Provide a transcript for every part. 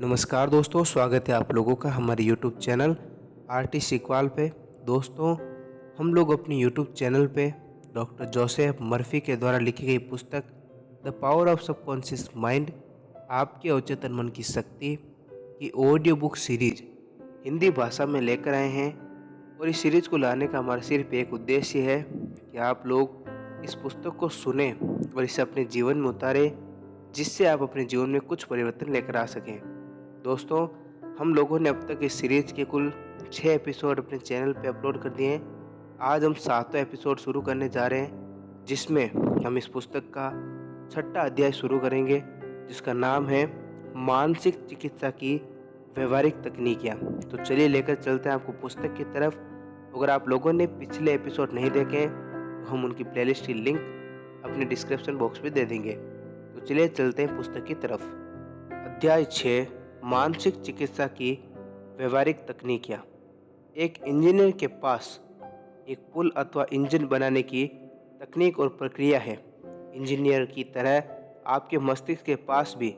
नमस्कार दोस्तों, स्वागत है आप लोगों का हमारे यूट्यूब चैनल आरटी सीकवाल पे। दोस्तों, हम लोग अपनी यूट्यूब चैनल पे डॉक्टर जोसेफ मर्फी के द्वारा लिखी गई पुस्तक the power of subconscious mind, आपके अवचेतन मन की शक्ति की ऑडियो बुक सीरीज हिंदी भाषा में लेकर आए हैं। और इस सीरीज को लाने का हमारा सिर्फ एक उद्देश्य है कि आप लोग इस पुस्तक को सुने और इसे अपने जीवन में उतारें, जिससे आप अपने जीवन में कुछ परिवर्तन लेकर आ सकें। दोस्तों, हम लोगों ने अब तक इस सीरीज के कुल 6 एपिसोड अपने चैनल पे अपलोड कर दिए हैं। आज हम 7वां एपिसोड शुरू करने जा रहे हैं, जिसमें हम इस पुस्तक का 6ठा अध्याय शुरू करेंगे, जिसका नाम है मानसिक चिकित्सा की व्यवहारिक तकनीकियाँ। तो चलिए लेकर चलते हैं आपको पुस्तक की तरफ। अगर आप लोगों ने पिछले एपिसोड नहीं देखे हैं तो हम उनकी प्लेलिस्ट की लिंक अपने डिस्क्रिप्शन बॉक्स में दे देंगे। तो चलिए चलते हैं पुस्तक की तरफ। अध्याय 6, मानसिक चिकित्सा की व्यवहारिक तकनीकियाँ। एक इंजीनियर के पास एक पुल अथवा इंजन बनाने की तकनीक और प्रक्रिया है। इंजीनियर की तरह आपके मस्तिष्क के पास भी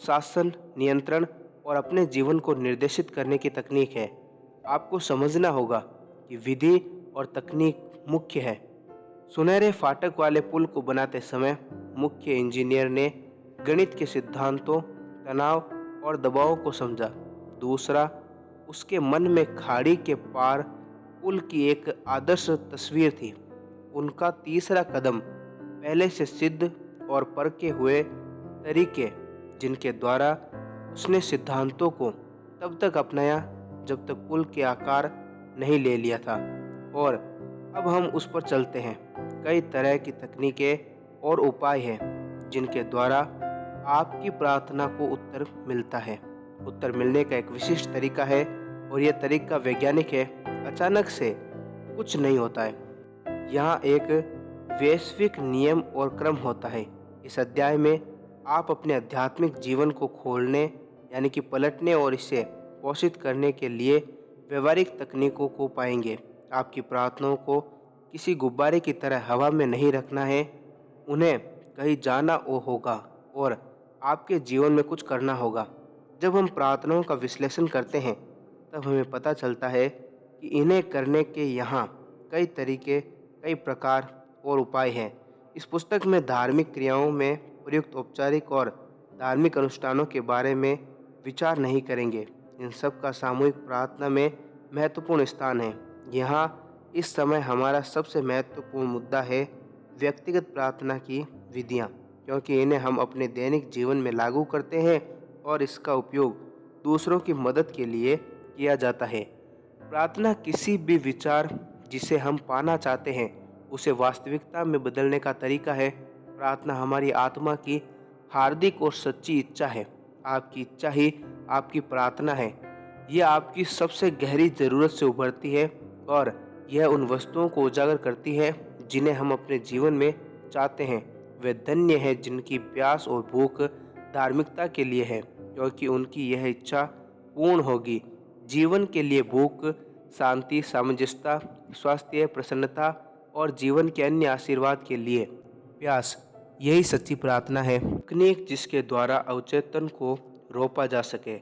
शासन, नियंत्रण और अपने जीवन को निर्देशित करने की तकनीक है। आपको समझना होगा कि विधि और तकनीक मुख्य है। सुनहरे फाटक वाले पुल को बनाते समय मुख्य इंजीनियर ने गणित के सिद्धांतों, तनाव और दबाव को समझा। दूसरा, उसके मन में खाड़ी के पार पुल की एक आदर्श तस्वीर थी। उनका तीसरा कदम पहले से सिद्ध और परखे हुए तरीके, जिनके द्वारा उसने सिद्धांतों को तब तक अपनाया जब तक पुल के आकार नहीं ले लिया था। और अब हम उस पर चलते हैं। कई तरह की तकनीकें और उपाय हैं जिनके द्वारा आपकी प्रार्थना को उत्तर मिलता है। उत्तर मिलने का एक विशिष्ट तरीका है और यह तरीका वैज्ञानिक है। अचानक से कुछ नहीं होता है। यहाँ एक वैश्विक नियम और क्रम होता है। इस अध्याय में आप अपने आध्यात्मिक जीवन को खोलने यानी कि पलटने और इसे पोषित करने के लिए व्यवहारिक तकनीकों को पाएंगे। आपकी प्रार्थनाओं को किसी गुब्बारे की तरह हवा में नहीं रखना है। उन्हें कहीं जाना होगा और आपके जीवन में कुछ करना होगा। जब हम प्रार्थनाओं का विश्लेषण करते हैं तब हमें पता चलता है कि इन्हें करने के यहाँ कई तरीके, कई प्रकार और उपाय हैं। इस पुस्तक में धार्मिक क्रियाओं में प्रयुक्त औपचारिक और धार्मिक अनुष्ठानों के बारे में विचार नहीं करेंगे। इन सब का सामूहिक प्रार्थना में महत्वपूर्ण स्थान है। यहाँ इस समय हमारा सबसे महत्वपूर्ण मुद्दा है व्यक्तिगत प्रार्थना की विधियाँ, क्योंकि इन्हें हम अपने दैनिक जीवन में लागू करते हैं और इसका उपयोग दूसरों की मदद के लिए किया जाता है। प्रार्थना किसी भी विचार जिसे हम पाना चाहते हैं उसे वास्तविकता में बदलने का तरीका है। प्रार्थना हमारी आत्मा की हार्दिक और सच्ची इच्छा है। आपकी इच्छा ही आपकी प्रार्थना है। यह आपकी सबसे गहरी ज़रूरत से उभरती है और यह उन वस्तुओं को उजागर करती है जिन्हें हम अपने जीवन में चाहते हैं। वे धन्य हैं जिनकी प्यास और भूख धार्मिकता के लिए है, क्योंकि उनकी यह इच्छा पूर्ण होगी। जीवन के लिए भूख शांति, सामंजस्यता, स्वास्थ्य, प्रसन्नता और जीवन के अन्य आशीर्वाद के लिए प्यास, यही सच्ची प्रार्थना है। तकनीक जिसके द्वारा अवचेतन को रोका जा सके।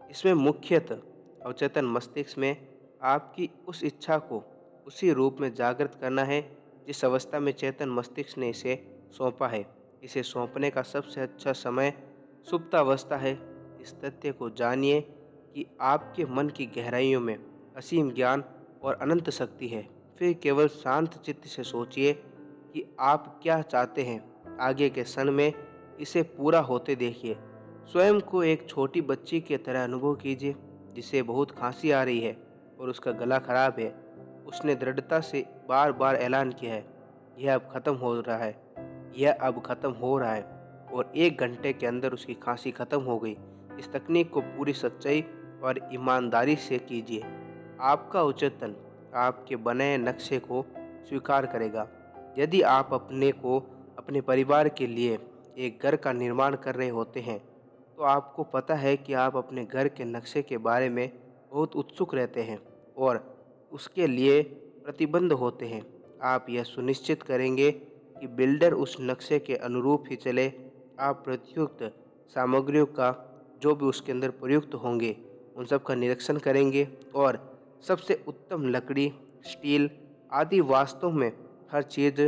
इसमें मुख्यतः अवचेतन मस्तिष्क में आपकी उस इच्छा को उसी रूप में जागृत करना है जिस अवस्था में चेतन मस्तिष्क ने इसे सौंपा है। इसे सौंपने का सबसे अच्छा समय सुप्तावस्था है। इस तथ्य को जानिए कि आपके मन की गहराइयों में असीम ज्ञान और अनंत शक्ति है। फिर केवल शांत चित्त से सोचिए कि आप क्या चाहते हैं। आगे के क्षण में इसे पूरा होते देखिए। स्वयं को एक छोटी बच्ची की तरह अनुभव कीजिए जिसे बहुत खांसी आ रही है और उसका गला खराब है। उसने दृढ़ता से बार बार ऐलान किया है, यह अब खत्म हो रहा है, यह अब खत्म हो रहा है, और 1 घंटे के अंदर उसकी खांसी खत्म हो गई। इस तकनीक को पूरी सच्चाई और ईमानदारी से कीजिए। आपका अवचेतन आपके बनाए नक्शे को स्वीकार करेगा। यदि आप अपने को अपने परिवार के लिए एक घर का निर्माण कर रहे होते हैं तो आपको पता है कि आप अपने घर के नक्शे के बारे में बहुत उत्सुक रहते हैं और उसके लिए प्रतिबद्ध होते हैं। आप यह सुनिश्चित करेंगे कि बिल्डर उस नक्शे के अनुरूप ही चले। आप प्रयुक्त सामग्रियों का जो भी उसके अंदर प्रयुक्त होंगे उन सब का निरीक्षण करेंगे और सबसे उत्तम लकड़ी, स्टील आदि वास्तव में हर चीज़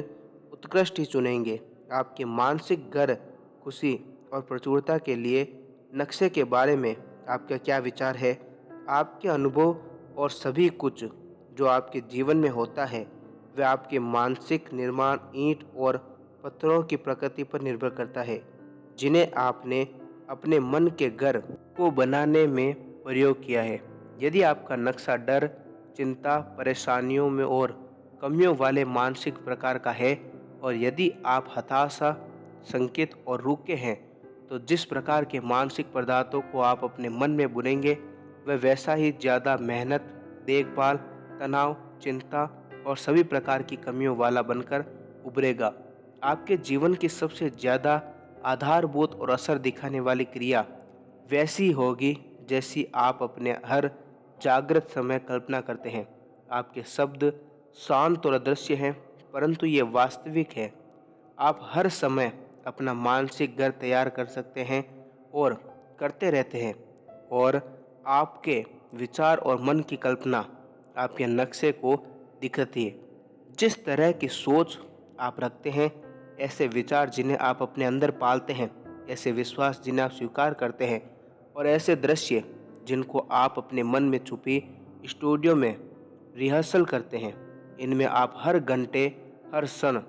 उत्कृष्ट ही चुनेंगे। आपके मानसिक घर, खुशी और प्रचुरता के लिए नक्शे के बारे में आपका क्या विचार है? आपके अनुभव और सभी कुछ जो आपके जीवन में होता है वह आपके मानसिक निर्माण ईंट और पत्थरों की प्रकृति पर निर्भर करता है, जिन्हें आपने अपने मन के घर को बनाने में प्रयोग किया है। यदि आपका नक्शा डर, चिंता, परेशानियों में और कमियों वाले मानसिक प्रकार का है और यदि आप हताशा, संकित और रूखे हैं, तो जिस प्रकार के मानसिक पदार्थों को आप अपने मन में बुनेंगे वह वैसा ही ज़्यादा मेहनत, देखभाल, तनाव, चिंता और सभी प्रकार की कमियों वाला बनकर उभरेगा। आपके जीवन की सबसे ज़्यादा आधारभूत और असर दिखाने वाली क्रिया वैसी होगी जैसी आप अपने हर जागृत समय कल्पना करते हैं। आपके शब्द शांत और अदृश्य हैं, परंतु ये वास्तविक है। आप हर समय अपना मानसिक घर तैयार कर सकते हैं और करते रहते हैं, और आपके विचार और मन की कल्पना आपके नक्शे को दिखती है। जिस तरह की सोच आप रखते हैं, ऐसे विचार जिन्हें आप अपने अंदर पालते हैं, ऐसे विश्वास जिन्हें आप स्वीकार करते हैं और ऐसे दृश्य जिनको आप अपने मन में छुपी स्टूडियो में रिहर्सल करते हैं, इनमें आप हर घंटे, हर क्षण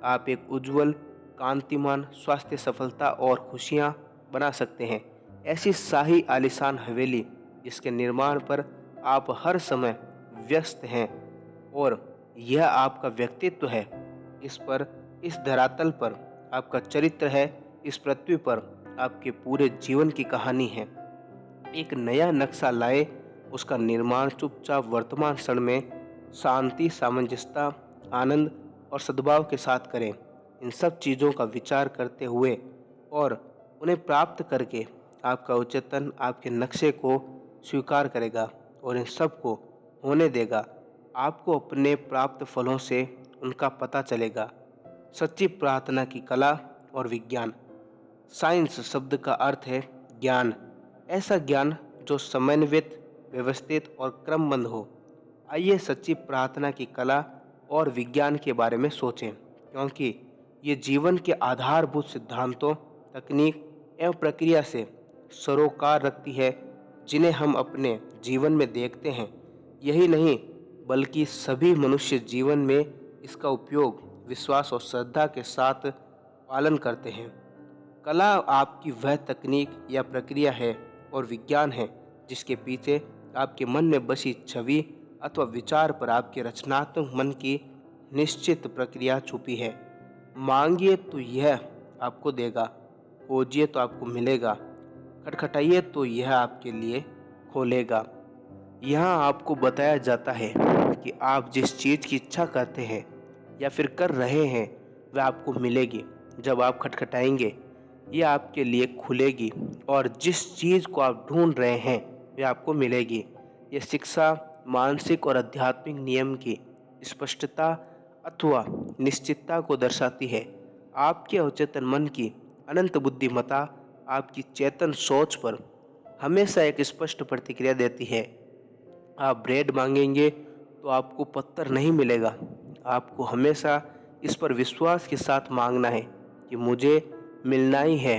आप एक उज्जवल, कांतिमान, स्वास्थ्य, सफलता और खुशियाँ बना सकते हैं। ऐसी शाही आलीशान हवेली जिसके निर्माण पर आप हर समय व्यस्त हैं और यह आपका व्यक्तित्व है। इस धरातल पर आपका चरित्र है, इस पृथ्वी पर आपके पूरे जीवन की कहानी है। एक नया नक्शा लाए, उसका निर्माण चुपचाप वर्तमान क्षण में शांति, सामंजस्यता, आनंद और सद्भाव के साथ करें। इन सब चीज़ों का विचार करते हुए और उन्हें प्राप्त करके आपका उच्चतन आपके नक्शे को स्वीकार करेगा और इन सब को होने देगा। आपको अपने प्राप्त फलों से उनका पता चलेगा। सच्ची प्रार्थना की कला और विज्ञान। साइंस शब्द का अर्थ है ज्ञान, ऐसा ज्ञान जो समन्वित, व्यवस्थित और क्रमबद्ध हो। आइए सच्ची प्रार्थना की कला और विज्ञान के बारे में सोचें, क्योंकि ये जीवन के आधारभूत सिद्धांतों, तकनीक एवं प्रक्रिया से सरोकार रखती है, जिन्हें हम अपने जीवन में देखते हैं। यही नहीं, बल्कि सभी मनुष्य जीवन में इसका उपयोग विश्वास और श्रद्धा के साथ पालन करते हैं। कला आपकी वह तकनीक या प्रक्रिया है और विज्ञान है जिसके पीछे आपके मन में बसी छवि अथवा विचार पर आपके रचनात्मक मन की निश्चित प्रक्रिया छुपी है। मांगिए तो यह आपको देगा, खोजिए तो आपको मिलेगा, खटखटाइए तो यह आपके लिए खोलेगा। यहाँ आपको बताया जाता है कि आप जिस चीज़ की इच्छा करते हैं या फिर कर रहे हैं वह आपको मिलेगी। जब आप खटखटाएंगे यह आपके लिए खुलेगी और जिस चीज़ को आप ढूंढ रहे हैं वह आपको मिलेगी। यह शिक्षा मानसिक और आध्यात्मिक नियम की स्पष्टता अथवा निश्चितता को दर्शाती है। आपके अवचेतन मन की अनंत बुद्धिमत्ता आपकी चेतन सोच पर हमेशा एक स्पष्ट प्रतिक्रिया देती है। आप ब्रेड मांगेंगे तो आपको पत्थर नहीं मिलेगा। आपको हमेशा इस पर विश्वास के साथ मांगना है कि मुझे मिलना ही है।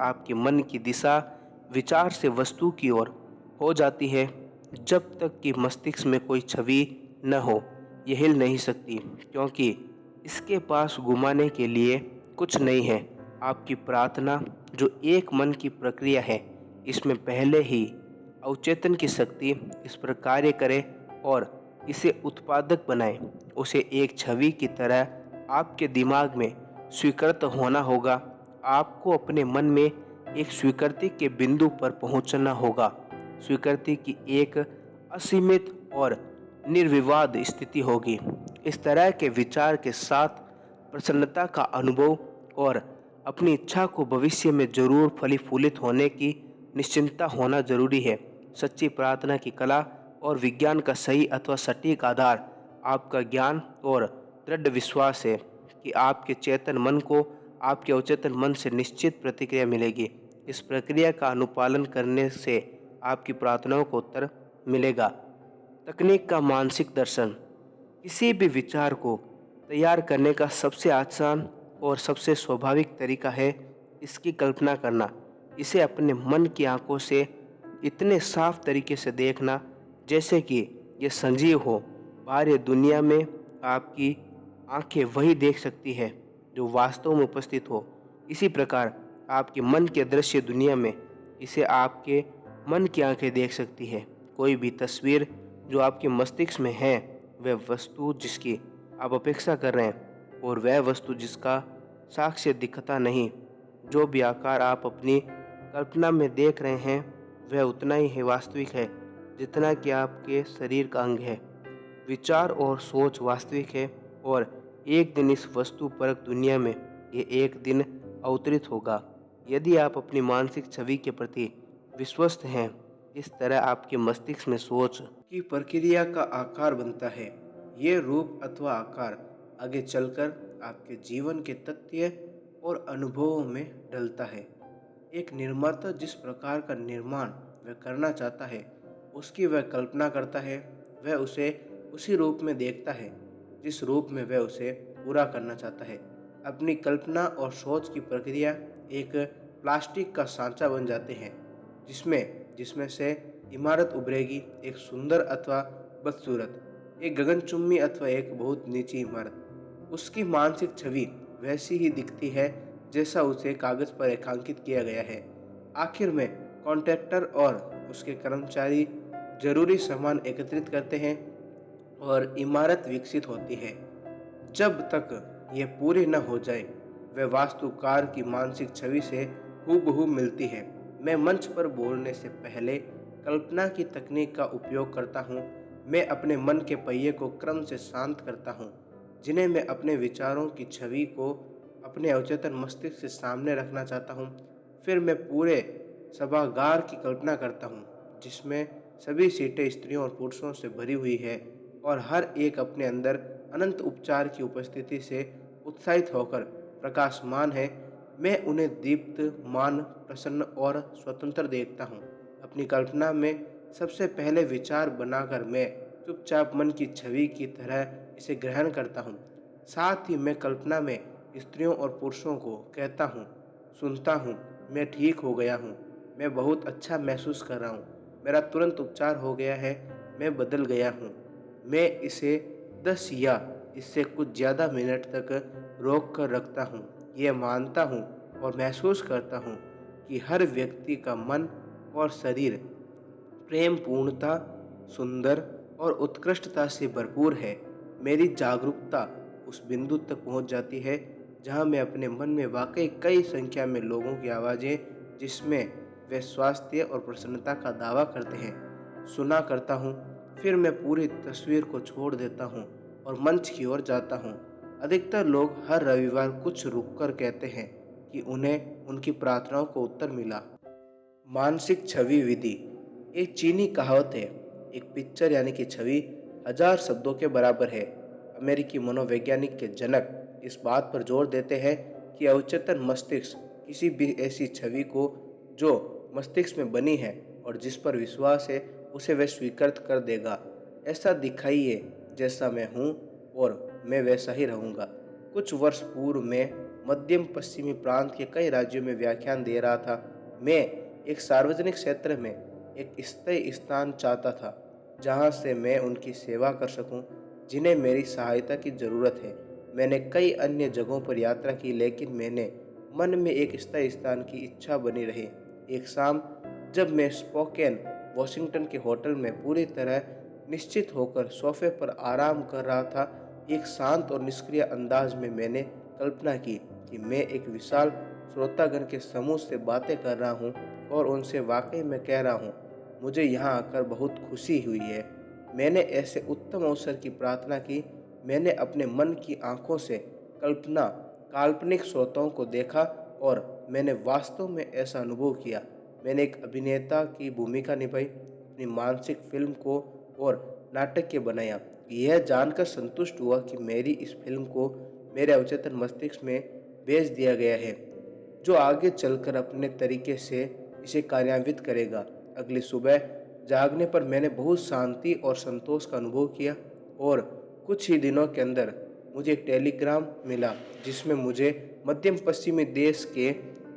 आपके मन की दिशा विचार से वस्तु की ओर हो जाती है। जब तक कि मस्तिष्क में कोई छवि न हो यह हिल नहीं सकती, क्योंकि इसके पास घुमाने के लिए कुछ नहीं है। आपकी प्रार्थना जो एक मन की प्रक्रिया है, इसमें पहले ही अवचेतन की शक्ति इस पर कार्य करे और इसे उत्पादक बनाए। उसे एक छवि की तरह आपके दिमाग में स्वीकृत होना होगा। आपको अपने मन में एक स्वीकृति के बिंदु पर पहुंचना होगा। स्वीकृति की एक असीमित और निर्विवाद स्थिति होगी। इस तरह के विचार के साथ प्रसन्नता का अनुभव और अपनी इच्छा को भविष्य में जरूर फलीफूलित होने की निश्चिंतता होना जरूरी है। सच्ची प्रार्थना की कला और विज्ञान का सही अथवा सटीक आधार आपका ज्ञान और दृढ़ विश्वास है कि आपके चेतन मन को आपके अवचेतन मन से निश्चित प्रतिक्रिया मिलेगी। इस प्रक्रिया का अनुपालन करने से आपकी प्रार्थनाओं को उत्तर मिलेगा। तकनीक का मानसिक दर्शन। किसी भी विचार को तैयार करने का सबसे आसान और सबसे स्वाभाविक तरीका है इसकी कल्पना करना। इसे अपने मन की आंखों से इतने साफ तरीके से देखना जैसे कि ये सजीव हो। बाहरी दुनिया में आपकी आंखें वही देख सकती है जो वास्तव में उपस्थित हो। इसी प्रकार आपके मन के दृश्य दुनिया में इसे आपके मन की आंखें देख सकती है। कोई भी तस्वीर जो आपके मस्तिष्क में है वह वस्तु जिसकी आप अपेक्षा कर रहे हैं और वह वस्तु जिसका साक्ष्य दिखता नहीं। जो भी आकार आप अपनी कल्पना में देख रहे हैं वह उतना ही वास्तविक है जितना कि आपके शरीर का अंग है। विचार और सोच वास्तविक है और एक दिन इस वस्तु परक दुनिया में ये एक दिन अवतरित होगा। यदि आप अपनी मानसिक छवि के प्रति विश्वस्त हैं, इस तरह आपके मस्तिष्क में सोच की प्रक्रिया का आकार बनता है। ये रूप अथवा आकार आगे चलकर आपके जीवन के तथ्य और अनुभवों में ढलता है। एक निर्माता जिस प्रकार का निर्माण वह करना चाहता है उसकी वह कल्पना करता है, वह उसे उसी रूप में देखता है जिस रूप में वह उसे पूरा करना चाहता है। अपनी कल्पना और सोच की प्रक्रिया एक प्लास्टिक का सांचा बन जाते हैं जिसमें जिसमें से इमारत उभरेगी, एक सुंदर अथवा बदसूरत, एक गगनचुम्बी अथवा एक बहुत नीची इमारत। उसकी मानसिक छवि वैसी ही दिखती है जैसा उसे कागज पर रेखांकित किया गया है। आखिर में कॉन्ट्रैक्टर और उसके कर्मचारी जरूरी सामान एकत्रित करते हैं और इमारत विकसित होती है। जब तक यह पूरी न हो जाए वह वास्तुकार की मानसिक छवि से हूबहू मिलती है। मैं मंच पर बोलने से पहले कल्पना की तकनीक का उपयोग करता हूँ। मैं अपने मन के पहिए को क्रम से शांत करता हूँ जिन्हें मैं अपने विचारों की छवि को अपने अवचेतन मस्तिष्क से सामने रखना चाहता हूँ। फिर मैं पूरे सभागार की कल्पना करता हूँ जिसमें सभी सीटें स्त्रियों और पुरुषों से भरी हुई है और हर एक अपने अंदर अनंत उपचार की उपस्थिति से उत्साहित होकर प्रकाशमान है। मैं उन्हें दीप्तमान, प्रसन्न और स्वतंत्र देखता हूँ। अपनी कल्पना में सबसे पहले विचार बनाकर मैं चुपचाप मन की छवि की तरह इसे ग्रहण करता हूँ। साथ ही मैं कल्पना में स्त्रियों और पुरुषों को कहता हूँ, सुनता हूँ, मैं ठीक हो गया हूँ, मैं बहुत अच्छा महसूस कर रहा हूँ, मेरा तुरंत उपचार हो गया है, मैं बदल गया हूँ। मैं इसे 10 या इससे कुछ ज़्यादा मिनट तक रोक कर रखता हूँ। यह मानता हूँ और महसूस करता हूँ कि हर व्यक्ति का मन और शरीर प्रेम, पूर्णता, सुंदर और उत्कृष्टता से भरपूर है। मेरी जागरूकता उस बिंदु तक पहुँच जाती है जहाँ मैं अपने मन में वाकई कई संख्या में लोगों की आवाज़ें जिसमें वे स्वास्थ्य और प्रसन्नता का दावा करते हैं सुना करता हूँ। फिर मैं पूरी तस्वीर को छोड़ देता हूँ और मंच की ओर जाता हूँ। अधिकतर लोग हर रविवार कुछ रुककर कहते हैं कि उन्हें उनकी प्रार्थनाओं को उत्तर मिला। मानसिक छवि विधि एक चीनी कहावत है, एक पिक्चर यानी कि छवि 1000 शब्दों के बराबर है। अमेरिकी मनोवैज्ञानिक के जनक इस बात पर जोर देते हैं कि अवचेतन मस्तिष्क किसी भी ऐसी छवि को जो मस्तिष्क में बनी है और जिस पर विश्वास है उसे वह स्वीकार कर देगा। ऐसा दिखाइए जैसा मैं हूँ और मैं वैसा ही रहूँगा। कुछ वर्ष पूर्व मैं मध्यम पश्चिमी प्रांत के कई राज्यों में व्याख्यान दे रहा था। मैं एक सार्वजनिक क्षेत्र में एक स्थायी स्थान चाहता था जहाँ से मैं उनकी सेवा कर सकूँ जिन्हें मेरी सहायता की ज़रूरत है। मैंने कई अन्य जगहों पर यात्रा की लेकिन मैंने मन में एक स्थायी स्थान की इच्छा बनी रही। एक शाम जब मैं स्पोकेन वॉशिंगटन के होटल में पूरी तरह निश्चित होकर सोफे पर आराम कर रहा था, एक शांत और निष्क्रिय अंदाज में मैंने कल्पना की कि मैं एक विशाल श्रोतागण के समूह से बातें कर रहा हूँ और उनसे वाकई में कह रहा हूँ, मुझे यहाँ आकर बहुत खुशी हुई है। मैंने ऐसे उत्तम अवसर की प्रार्थना की। मैंने अपने मन की आंखों से कल्पना काल्पनिक श्रोताओं को देखा और मैंने वास्तव में ऐसा अनुभव किया। मैंने एक अभिनेता की भूमिका निभाई, अपनी मानसिक फिल्म को और नाटक बनाया। यह जानकर संतुष्ट हुआ कि मेरी इस फिल्म को मेरे अवचेतन मस्तिष्क में भेज दिया गया है। जो आगे चलकर अपने तरीके से इसे कार्यान्वित करेगा। अगली सुबह जागने पर मैंने बहुत शांति और संतोष का अनुभव किया और कुछ ही दिनों के अंदर मुझे एक टेलीग्राम मिला जिसमें मुझे मध्यम पश्चिमी देश के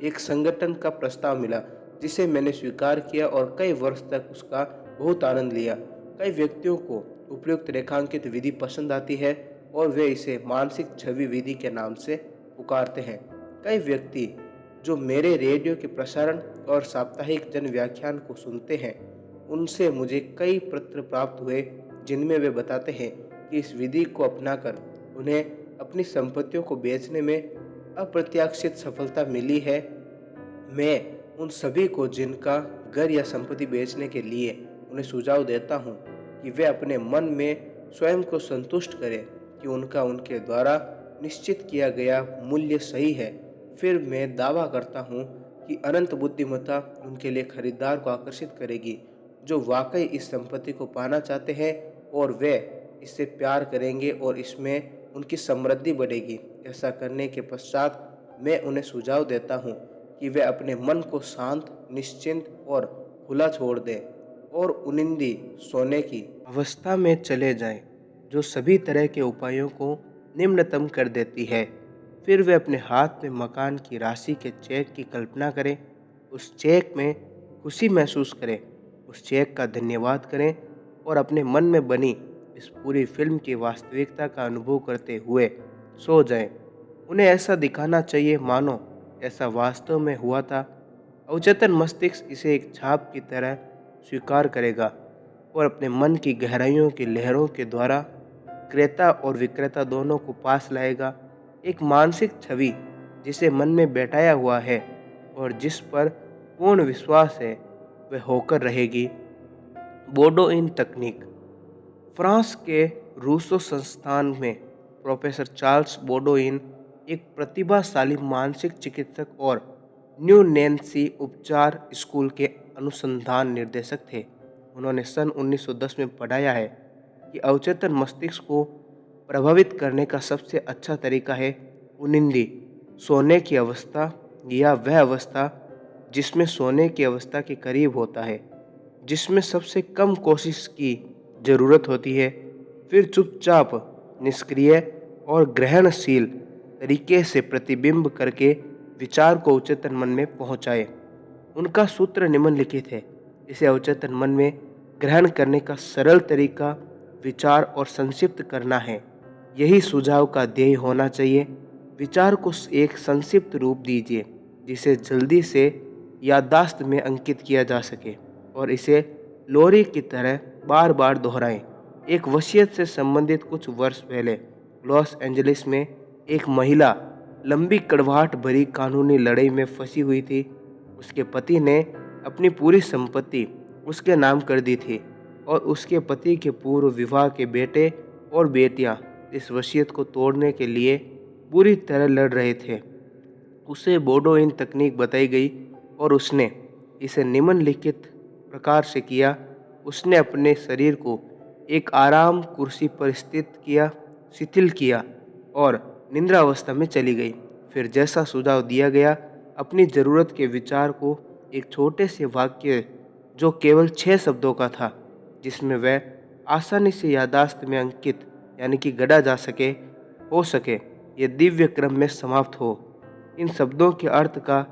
एक संगठन का प्रस्ताव मिला, जिसे मैंने स्वीकार किया और कई वर्ष तक उसका बहुत आनंद लिया। कई व्यक्तियों को उपयुक्त रेखांकित विधि पसंद आती है और वे इसे मानसिक छवि विधि के नाम से पुकारते हैं। कई व्यक्ति जो मेरे रेडियो के प्रसारण और साप्ताहिक जन व्याख्यान को सुनते हैं, उनसे मुझे कई पत्र प्राप्त हुए जिनमें वे बताते हैं कि इस विधि को अपनाकर उन्हें अपनी संपत्तियों को बेचने में अप्रत्याशित सफलता मिली है। मैं उन सभी को जिनका घर या संपत्ति बेचने के लिए उन्हें सुझाव देता हूँ कि वे अपने मन में स्वयं को संतुष्ट करें कि उनका उनके द्वारा निश्चित किया गया मूल्य सही है। फिर मैं दावा करता हूँ कि अनंत बुद्धिमत्ता उनके लिए खरीदार को आकर्षित करेगी जो वाकई इस संपत्ति को पाना चाहते हैं, और वे इससे प्यार करेंगे और इसमें उनकी समृद्धि बढ़ेगी। ऐसा करने के पश्चात मैं उन्हें सुझाव देता हूँ कि वे अपने मन को शांत, निश्चिंत और खुला छोड़ दें और उनिंदी सोने की अवस्था में चले जाएं, जो सभी तरह के उपायों को निम्नतम कर देती है। फिर वे अपने हाथ में मकान की राशि के चेक की कल्पना करें, उस चेक में खुशी महसूस करें, उस चेक का धन्यवाद करें और अपने मन में बनी इस पूरी फिल्म की वास्तविकता का अनुभव करते हुए सो जाएं। उन्हें ऐसा दिखाना चाहिए मानो ऐसा वास्तव में हुआ था। अवचेतन मस्तिष्क इसे एक छाप की तरह स्वीकार करेगा और अपने मन की गहराइयों की लहरों के द्वारा क्रेता और विक्रेता दोनों को पास लाएगा। एक मानसिक छवि जिसे मन में बैठाया हुआ है और जिस पर पूर्ण विश्वास है, वह होकर रहेगी। बोडोइन तकनीक। फ्रांस के रूसो संस्थान में प्रोफेसर चार्ल्स बोडोइन एक प्रतिभाशाली मानसिक चिकित्सक और न्यू नैन्सी उपचार स्कूल के अनुसंधान निर्देशक थे। उन्होंने सन 1910 में पढ़ाया है कि अवचेतन मस्तिष्क को प्रभावित करने का सबसे अच्छा तरीका है उनिंदी, सोने की अवस्था या वह अवस्था जिसमें सोने की अवस्था के करीब होता है, जिसमें सबसे कम कोशिश की जरूरत होती है। फिर चुपचाप, निष्क्रिय और ग्रहणशील तरीके से प्रतिबिंब करके विचार को अवचेतन मन में पहुंचाए। उनका सूत्र निम्नलिखित है। इसे अवचेतन मन में ग्रहण करने का सरल तरीका विचार और संक्षिप्त करना है। यही सुझाव का ध्येय होना चाहिए। विचार को एक संक्षिप्त रूप दीजिए जिसे जल्दी से याददाश्त में अंकित किया जा सके और इसे लोरी की तरह बार बार दोहराएं। एक वसीयत से संबंधित कुछ वर्ष पहले लॉस एंजलिस में एक महिला लंबी कड़वाहट भरी कानूनी लड़ाई में फंसी हुई थी। उसके पति ने अपनी पूरी संपत्ति उसके नाम कर दी थी और उसके पति के पूर्व विवाह के बेटे और बेटियां इस वसीयत को तोड़ने के लिए बुरी तरह लड़ रहे थे। उसे बोडोइन तकनीक बताई गई और उसने इसे निम्नलिखित प्रकार से किया। उसने अपने शरीर को एक आराम कुर्सी पर स्थित किया, शिथिल किया और निद्रा अवस्था में चली गई। फिर जैसा सुझाव दिया गया, अपनी ज़रूरत के विचार को एक छोटे से वाक्य जो केवल 6 शब्दों का था, जिसमें वह आसानी से याददाश्त में अंकित यानी कि गढ़ा जा सके हो सके, ये दिव्य क्रम में समाप्त हो। इन शब्दों के अर्थ का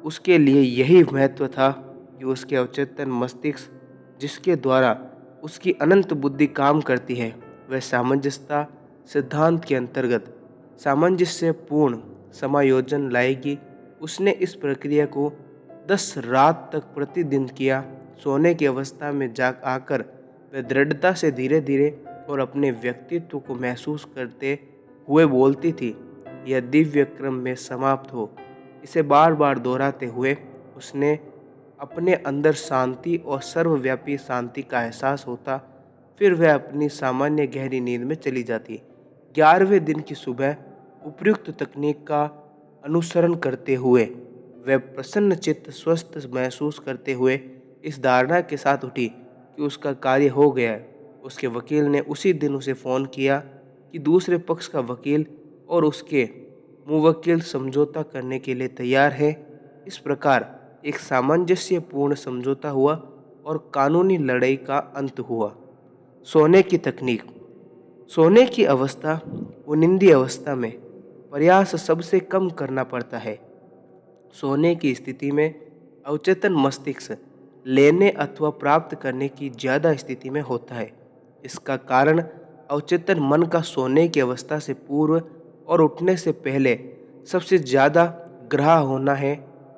उसके लिए यही महत्व था कि उसके अवचेतन मस्तिष्क जिसके द्वारा उसकी अनंत बुद्धि काम करती है, वह सामंजस्यता सिद्धांत के अंतर्गत सामंजस्यपूर्ण समायोजन लाएगी। उसने इस प्रक्रिया को 10 रात तक प्रतिदिन किया। सोने की अवस्था में आकर वह दृढ़ता से धीरे धीरे और अपने व्यक्तित्व को महसूस करते हुए बोलती थी, यह दिव्य क्रम में समाप्त हो। इसे बार बार दोहराते हुए उसने अपने अंदर शांति और सर्वव्यापी शांति का एहसास होता। फिर वह अपनी सामान्य गहरी नींद में चली जाती। 11वें दिन की सुबह उपयुक्त तकनीक का अनुसरण करते हुए वह प्रसन्न चित्त, स्वस्थ महसूस करते हुए इस धारणा के साथ उठी कि उसका कार्य हो गया है। उसके वकील ने उसी दिन उसे फ़ोन किया कि दूसरे पक्ष का वकील और उसके मुवक्किल समझौता करने के लिए तैयार है। इस प्रकार एक सामंजस्यपूर्ण समझौता हुआ और कानूनी लड़ाई का अंत हुआ। सोने की तकनीक। सोने की अवस्था उनिंदी अवस्था में प्रयास सबसे कम करना पड़ता है। सोने की स्थिति में अवचेतन मस्तिष्क लेने अथवा प्राप्त करने की ज़्यादा स्थिति में होता है। इसका कारण अवचेतन मन का सोने की अवस्था से पूर्व और उठने से पहले सबसे ज़्यादा ग्रह होना है।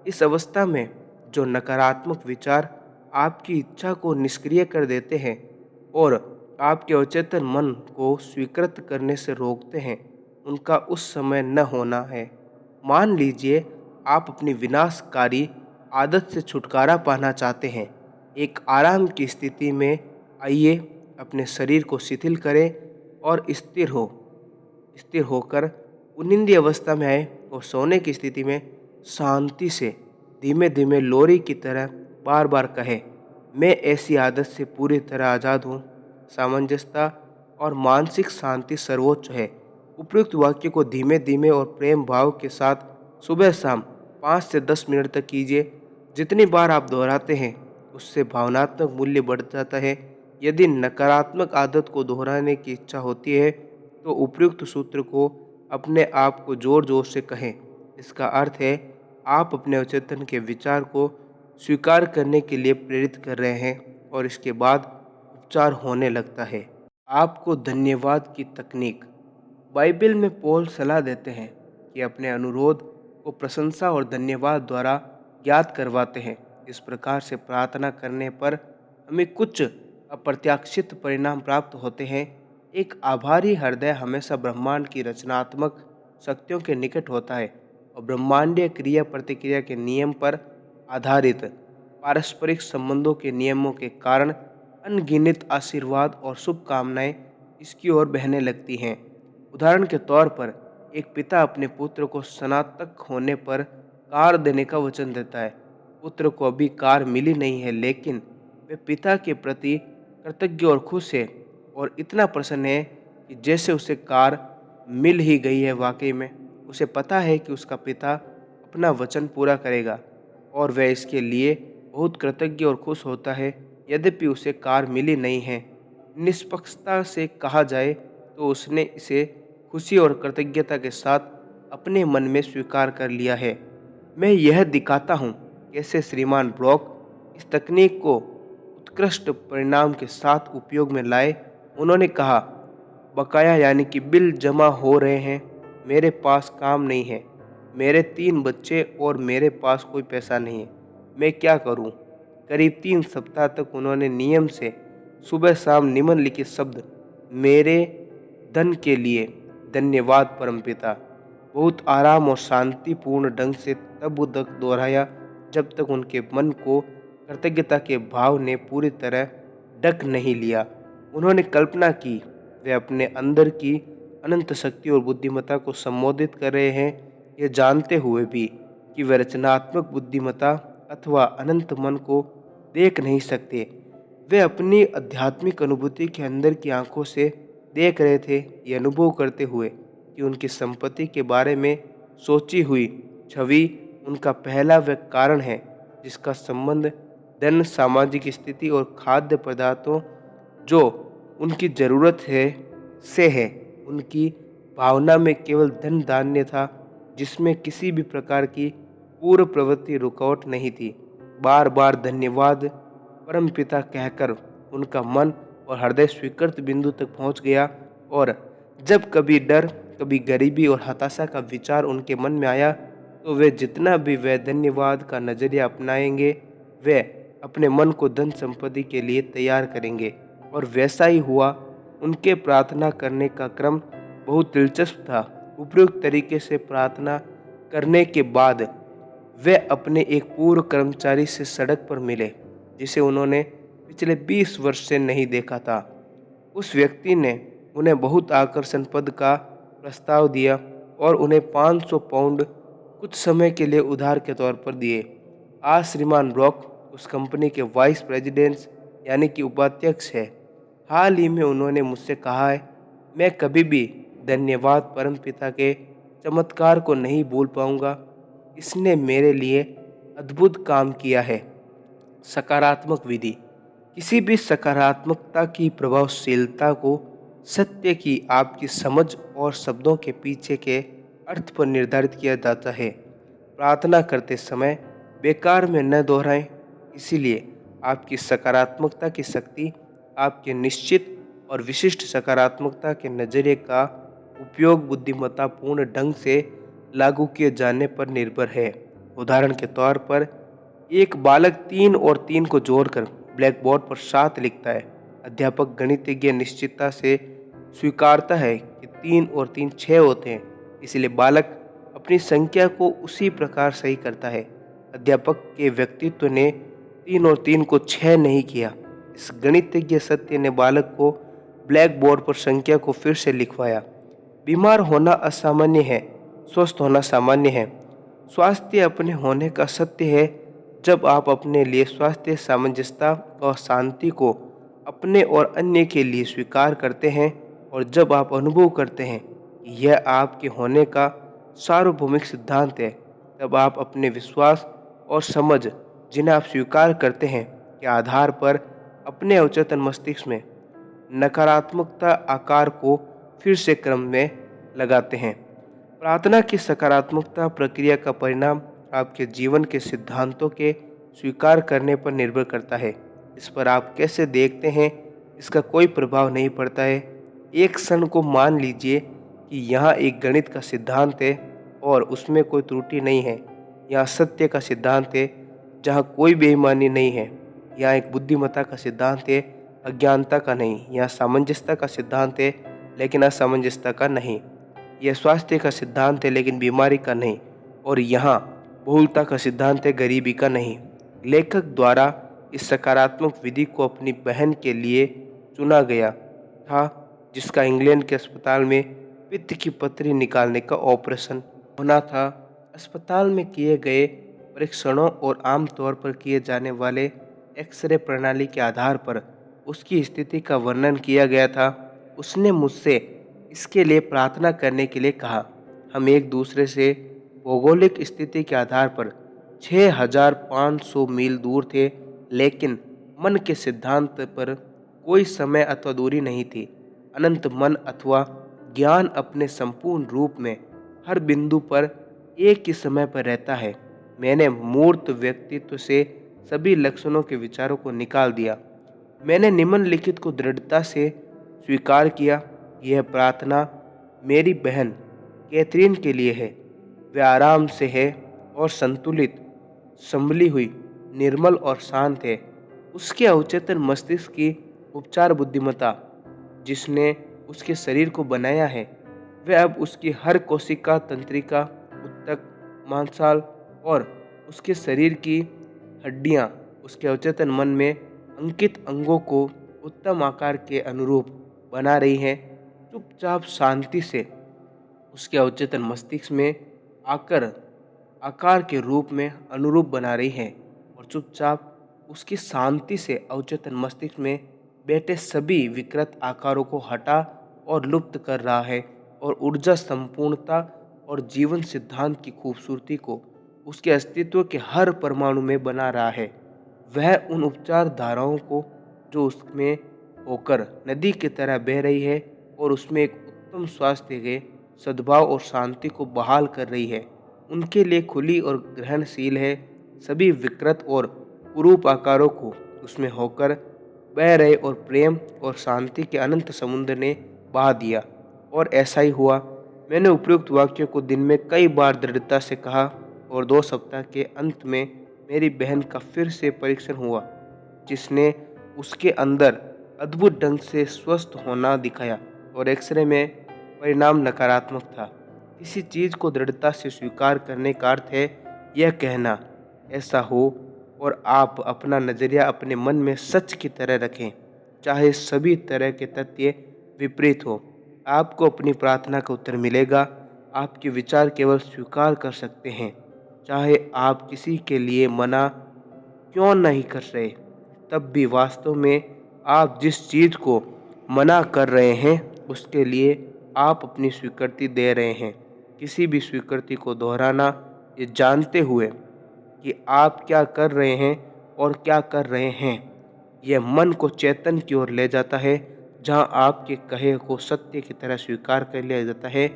इस अवस्था में जो नकारात्मक विचार आपकी इच्छा को निष्क्रिय कर देते हैं और आपके अवचेतन मन को स्वीकृत करने से रोकते हैं, उनका उस समय न होना है। मान लीजिए आप अपनी विनाशकारी आदत से छुटकारा पाना चाहते हैं। एक आराम की स्थिति में आइए, अपने शरीर को शिथिल करें और स्थिर होकर उनिंदी अवस्था में आए और सोने की स्थिति में शांति से धीमे धीमे लोरी की तरह बार बार कहें, मैं ऐसी आदत से पूरी तरह आज़ाद हूँ। सामंजस्यता और मानसिक शांति सर्वोच्च है। उपयुक्त वाक्य को धीमे धीमे और प्रेम भाव के साथ सुबह शाम 5 से 10 मिनट तक कीजिए। जितनी बार आप दोहराते हैं उससे भावनात्मक मूल्य बढ़ जाता है। यदि नकारात्मक आदत को दोहराने की इच्छा होती है तो उपयुक्त सूत्र को अपने आप को जोर जोर से कहें। इसका अर्थ है आप अपने अवचेतन के विचार को स्वीकार करने के लिए प्रेरित कर रहे हैं और इसके बाद उपचार होने लगता है। आपको धन्यवाद की तकनीक। बाइबल में पौल सलाह देते हैं कि अपने अनुरोध को प्रशंसा और धन्यवाद द्वारा ज्ञात करवाते हैं। इस प्रकार से प्रार्थना करने पर हमें कुछ अप्रत्याशित परिणाम प्राप्त होते हैं। एक आभारी हृदय हमेशा ब्रह्मांड की रचनात्मक शक्तियों के निकट होता है और ब्रह्मांडीय क्रिया प्रतिक्रिया के नियम पर आधारित पारस्परिक संबंधों के नियमों के कारण अनगिनत आशीर्वाद और शुभकामनाएं इसकी ओर बहने लगती हैं। उदाहरण के तौर पर एक पिता अपने पुत्र को स्नातक होने पर कार देने का वचन देता है। पुत्र को अभी कार मिली नहीं है, लेकिन वे पिता के प्रति कृतज्ञ और खुश है और इतना प्रसन्न है कि जैसे उसे कार मिल ही गई है। वाकई में उसे पता है कि उसका पिता अपना वचन पूरा करेगा और वह इसके लिए बहुत कृतज्ञ और खुश होता है। यद्यपि उसे कार मिली नहीं है, निष्पक्षता से कहा जाए तो उसने इसे खुशी और कृतज्ञता के साथ अपने मन में स्वीकार कर लिया है। मैं यह दिखाता हूँ कैसे श्रीमान ब्रॉक इस तकनीक को उत्कृष्ट परिणाम के साथ उपयोग में लाए। उन्होंने कहा, बकाया यानी कि बिल जमा हो रहे हैं, मेरे पास काम नहीं है, मेरे 3 बच्चे और मेरे पास कोई पैसा नहीं है, मैं क्या करूं? करीब 3 सप्ताह तक उन्होंने नियम से सुबह शाम निम्नलिखित शब्द, मेरे धन के लिए धन्यवाद परमपिता, बहुत आराम और शांतिपूर्ण ढंग से तब तक दोहराया जब तक उनके मन को कृतज्ञता के भाव ने पूरी तरह ढक नहीं लिया। उन्होंने कल्पना की वे अपने अंदर की अनंत शक्ति और बुद्धिमत्ता को संबोधित कर रहे हैं, यह जानते हुए भी कि वे रचनात्मक बुद्धिमत्ता अथवा अनंत मन को देख नहीं सकते। वे अपनी आध्यात्मिक अनुभूति के अंदर की आंखों से देख रहे थे, ये अनुभव करते हुए कि उनकी संपत्ति के बारे में सोची हुई छवि उनका पहला वह कारण है जिसका संबंध धन, सामाजिक स्थिति और खाद्य पदार्थों जो उनकी ज़रूरत है से है। उनकी भावना में केवल धन धान्य था जिसमें किसी भी प्रकार की पूर्व प्रवृत्ति रुकावट नहीं थी। बार बार धन्यवाद परमपिता कहकर उनका मन और हृदय स्वीकृत बिंदु तक पहुंच गया और जब कभी डर, कभी गरीबी और हताशा का विचार उनके मन में आया तो वे जितना भी वे धन्यवाद का नजरिया अपनाएंगे, वे अपने मन को धन संपत्ति के लिए तैयार करेंगे। और वैसा ही हुआ। उनके प्रार्थना करने का क्रम बहुत दिलचस्प था। उपयुक्त तरीके से प्रार्थना करने के बाद वे अपने एक पूर्व कर्मचारी से सड़क पर मिले जिसे उन्होंने पिछले 20 वर्ष से नहीं देखा था। उस व्यक्ति ने उन्हें बहुत आकर्षण पद का प्रस्ताव दिया और उन्हें 500 पाउंड कुछ समय के लिए उधार के तौर पर दिए। आज श्रीमान ब्रॉक उस कंपनी के वाइस प्रेसिडेंट यानी कि उपाध्यक्ष है। हाल ही में उन्होंने मुझसे कहा है, मैं कभी भी धन्यवाद परमपिता के चमत्कार को नहीं भूल पाऊंगा। इसने मेरे लिए अद्भुत काम किया है। सकारात्मक विधि। किसी भी सकारात्मकता की प्रभावशीलता को सत्य की आपकी समझ और शब्दों के पीछे के अर्थ पर निर्धारित किया जाता है। प्रार्थना करते समय बेकार में न दोहराएं। इसीलिए आपकी सकारात्मकता की शक्ति आपके निश्चित और विशिष्ट सकारात्मकता के नजरिए का उपयोग बुद्धिमत्तापूर्ण ढंग से लागू किए जाने पर निर्भर है। उदाहरण के तौर पर एक बालक 3 और 3 को जोड़कर ब्लैक बोर्ड पर 7 लिखता है। अध्यापक गणितज्ञ निश्चितता से स्वीकारता है कि 3 और 3 6 होते हैं, इसलिए बालक अपनी संख्या को उसी प्रकार सही करता है। अध्यापक के व्यक्तित्व ने 3 और 3 को 6 नहीं किया। इस गणितज्ञ सत्य ने बालक को ब्लैक बोर्ड पर संख्या को फिर से लिखवाया। बीमार होना असामान्य है, स्वस्थ होना सामान्य है। स्वास्थ्य अपने होने का सत्य है। जब आप अपने लिए स्वास्थ्य, सामंजस्यता और शांति को अपने और अन्य के लिए स्वीकार करते हैं, और जब आप अनुभव करते हैं कि यह आपके होने का सार्वभौमिक सिद्धांत है, तब आप अपने विश्वास और समझ, जिन्हें आप स्वीकार करते हैं, के आधार पर अपने अवचेतन मस्तिष्क में नकारात्मकता आकार को फिर से क्रम में लगाते हैं। प्रार्थना की सकारात्मकता प्रक्रिया का परिणाम आपके जीवन के सिद्धांतों के स्वीकार करने पर निर्भर करता है। इस पर आप कैसे देखते हैं, इसका कोई प्रभाव नहीं पड़ता है। एक क्षण को मान लीजिए कि यहाँ एक गणित का सिद्धांत है और उसमें कोई त्रुटि नहीं है। यहाँ सत्य का सिद्धांत है जहाँ कोई बेईमानी नहीं है। यहाँ एक बुद्धिमत्ता का सिद्धांत है, अज्ञानता का नहीं। यहाँ सामंजस्यता का सिद्धांत है, लेकिन असमंजसता का नहीं। यह स्वास्थ्य का सिद्धांत है, लेकिन बीमारी का नहीं। और यहाँ बहुलता का सिद्धांत है, गरीबी का नहीं। लेखक द्वारा इस सकारात्मक विधि को अपनी बहन के लिए चुना गया था, जिसका इंग्लैंड के अस्पताल में पित्त की पथरी निकालने का ऑपरेशन होना था। अस्पताल में किए गए परीक्षणों और आमतौर पर किए जाने वाले एक्सरे प्रणाली के आधार पर उसकी स्थिति का वर्णन किया गया था। उसने मुझसे इसके लिए प्रार्थना करने के लिए कहा। हम एक दूसरे से भौगोलिक स्थिति के आधार पर 6500 मील दूर थे, लेकिन मन के सिद्धांत पर कोई समय अथवा दूरी नहीं थी। अनंत मन अथवा ज्ञान अपने संपूर्ण रूप में हर बिंदु पर एक ही समय पर रहता है। मैंने मूर्त व्यक्तित्व से सभी लक्षणों के विचारों को निकाल दिया। मैंने निम्नलिखित को दृढ़ता से स्वीकार किया। यह प्रार्थना मेरी बहन कैथरीन के लिए है। वह आराम से है और संतुलित, संभली हुई, निर्मल और शांत है। उसके अवचेतन मस्तिष्क की उपचार बुद्धिमत्ता, जिसने उसके शरीर को बनाया है, वह अब उसकी हर कोशिका, तंत्रिका, ऊतक, मांसल और उसके शरीर की हड्डियां उसके अवचेतन मन में अंकित अंगों को उत्तम आकार के अनुरूप बना रही हैं। चुपचाप शांति से उसके अवचेतन मस्तिष्क में आकर आकार के रूप में अनुरूप बना रही है, और चुपचाप उसकी शांति से अवचेतन मस्तिष्क में बैठे सभी विकृत आकारों को हटा और लुप्त कर रहा है, और ऊर्जा, संपूर्णता और जीवन सिद्धांत की खूबसूरती को उसके अस्तित्व के हर परमाणु में बना रहा है। वह उन उपचार धाराओं को जो उसमें होकर नदी की तरह बह रही है और उसमें एक उत्तम स्वास्थ्य के सद्भाव और शांति को बहाल कर रही है, उनके लिए खुली और ग्रहणशील है। सभी विकृत और कुरूप आकारों को उसमें होकर बह रहे और प्रेम और शांति के अनंत समुद्र ने बहा दिया। और ऐसा ही हुआ। मैंने उपयुक्त वाक्य को दिन में कई बार दृढ़ता से कहा, और 2 सप्ताह के अंत में मेरी बहन का फिर से परीक्षण हुआ, जिसने उसके अंदर अद्भुत ढंग से स्वस्थ होना दिखाया, और एक्सरे में परिणाम नकारात्मक था। किसी चीज़ को दृढ़ता से स्वीकार करने का अर्थ है यह कहना ऐसा हो, और आप अपना नज़रिया अपने मन में सच की तरह रखें, चाहे सभी तरह के तथ्य विपरीत हो। आपको अपनी प्रार्थना का उत्तर मिलेगा। आपके विचार केवल स्वीकार कर सकते हैं, चाहे आप किसी के लिए मना क्यों नहीं कर रहे। तब भी वास्तव में आप जिस चीज़ को मना कर रहे हैं, उसके लिए आप अपनी स्वीकृति दे रहे हैं। किसी भी स्वीकृति को दोहराना, ये जानते हुए कि आप क्या कर रहे हैं और क्या कर रहे हैं। यह मन को चेतन की ओर ले जाता है, जहां आपके कहे को सत्य की तरह स्वीकार कर लिया जाता है।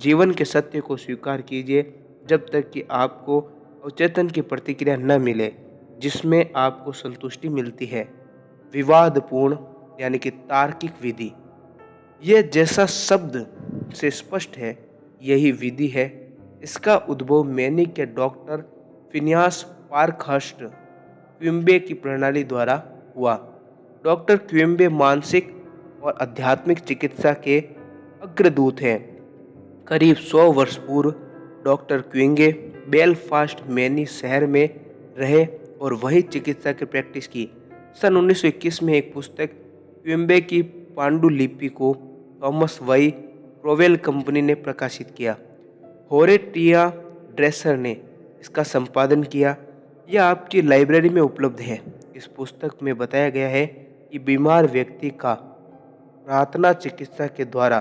जीवन के सत्य को स्वीकार कीजिए जब तक कि आपको अवचेतन की प्रतिक्रिया न मिले, जिसमें आपको संतुष्टि मिलती है। विवादपूर्ण यानी कि तार्किक विधि, यह जैसा शब्द से स्पष्ट है, यही विधि है। इसका उद्भव मैनी के डॉक्टर फिनियास पार्कहर्स्ट क्विम्बे की प्रणाली द्वारा हुआ। डॉक्टर क्विम्बे मानसिक और आध्यात्मिक चिकित्सा के अग्रदूत हैं। करीब 100 वर्ष पूर्व डॉक्टर क्विंगे बेलफास्ट मैनी शहर में रहे और वही चिकित्सा की प्रैक्टिस की। सन 1921 में एक पुस्तक क्विम्बे की पांडुलिपि को थॉमस वाई क्रोवेल कंपनी ने प्रकाशित किया। होरेटिया ड्रेसर ने इसका संपादन किया। यह आपकी लाइब्रेरी में उपलब्ध है। इस पुस्तक में बताया गया है कि बीमार व्यक्ति का प्रार्थना चिकित्सा के द्वारा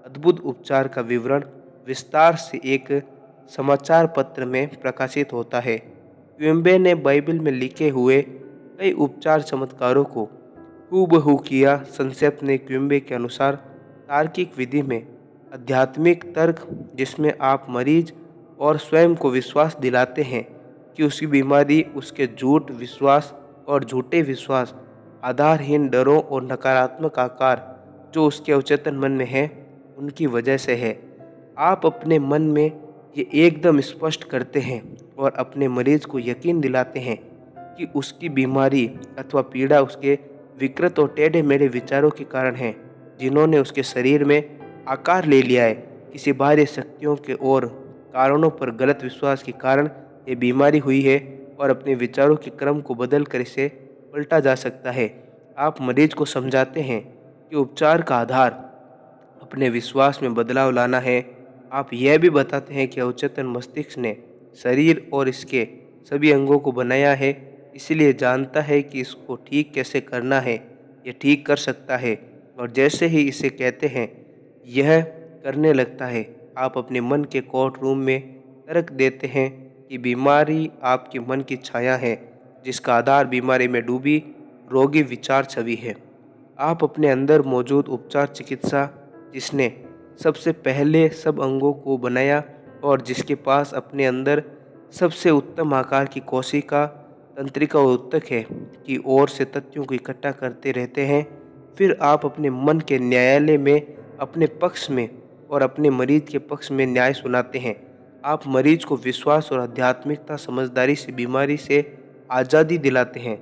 अद्भुत उपचार का विवरण विस्तार से एक समाचार पत्र में प्रकाशित होता है। क्विम्बे ने बाइबल में लिखे हुए कई उपचार चमत्कारों को हूबहू किया। संक्षेप ने क्विम्बे के अनुसार तार्किक विधि में आध्यात्मिक तर्क, जिसमें आप मरीज और स्वयं को विश्वास दिलाते हैं कि उसकी बीमारी उसके झूठ विश्वास और झूठे विश्वास, आधारहीन डरों और नकारात्मक आकार जो उसके अवचेतन मन में है, उनकी वजह से है। आप अपने मन में ये एकदम स्पष्ट करते हैं और अपने मरीज को यकीन दिलाते हैं कि उसकी बीमारी अथवा पीड़ा उसके विकृत और टेढ़े मेढ़े विचारों के कारण है, जिन्होंने उसके शरीर में आकार ले लिया है। किसी बाहरी शक्तियों के और कारणों पर गलत विश्वास के कारण ये बीमारी हुई है और अपने विचारों के क्रम को बदल कर इसे पलटा जा सकता है। आप मरीज को समझाते हैं कि उपचार का आधार अपने विश्वास में बदलाव लाना है। आप यह भी बताते हैं कि अवचेतन मस्तिष्क ने शरीर और इसके सभी अंगों को बनाया है, इसलिए जानता है कि इसको ठीक कैसे करना है। यह ठीक कर सकता है और जैसे ही इसे कहते हैं, यह करने लगता है। आप अपने मन के कोर्ट रूम में तर्क देते हैं कि बीमारी आपके मन की छाया है, जिसका आधार बीमारी में डूबी रोगी विचार छवि है। आप अपने अंदर मौजूद उपचार चिकित्सा, जिसने सबसे पहले सब अंगों को बनाया और जिसके पास अपने अंदर सबसे उत्तम आकार की कोशिका तंत्रिका और उत्तक है, की ओर से तथ्यों को इकट्ठा करते रहते हैं। फिर आप अपने मन के न्यायालय में अपने पक्ष में और अपने मरीज के पक्ष में न्याय सुनाते हैं। आप मरीज को विश्वास और आध्यात्मिकता समझदारी से बीमारी से आज़ादी दिलाते हैं।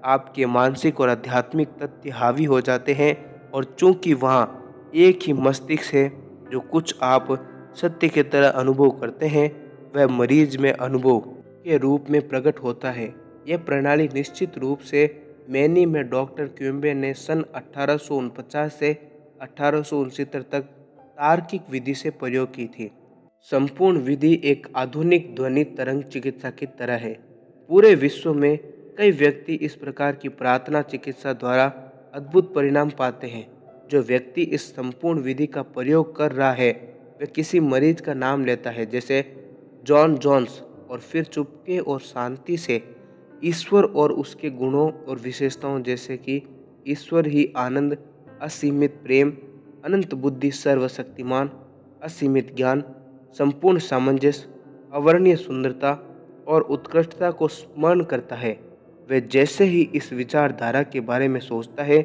आपके मानसिक और आध्यात्मिक तथ्य हावी हो जाते हैं और चूंकि वहाँ एक ही मस्तिष्क है, जो कुछ आप सत्य की तरह अनुभव करते हैं, वह मरीज में अनुभव के रूप में प्रकट होता है। यह प्रणाली निश्चित रूप से मैनी में डॉक्टर क्विम्बे ने सन 1849 से 1869 तक तार्किक विधि से प्रयोग की थी। संपूर्ण विधि एक आधुनिक ध्वनि तरंग चिकित्सा की तरह है। पूरे विश्व में कई व्यक्ति इस प्रकार की प्रार्थना चिकित्सा द्वारा अद्भुत परिणाम पाते हैं। जो व्यक्ति इस संपूर्ण विधि का प्रयोग कर रहा है, वह किसी मरीज का नाम लेता है, जैसे जॉन जोन्स, और फिर चुपके और शांति से ईश्वर और उसके गुणों और विशेषताओं, जैसे कि ईश्वर ही आनंद, असीमित प्रेम, अनंत बुद्धि, सर्वशक्तिमान, असीमित ज्ञान, संपूर्ण सामंजस्य, अवर्णीय सुंदरता और उत्कृष्टता को स्मरण करता है। वह जैसे ही इस विचारधारा के बारे में सोचता है,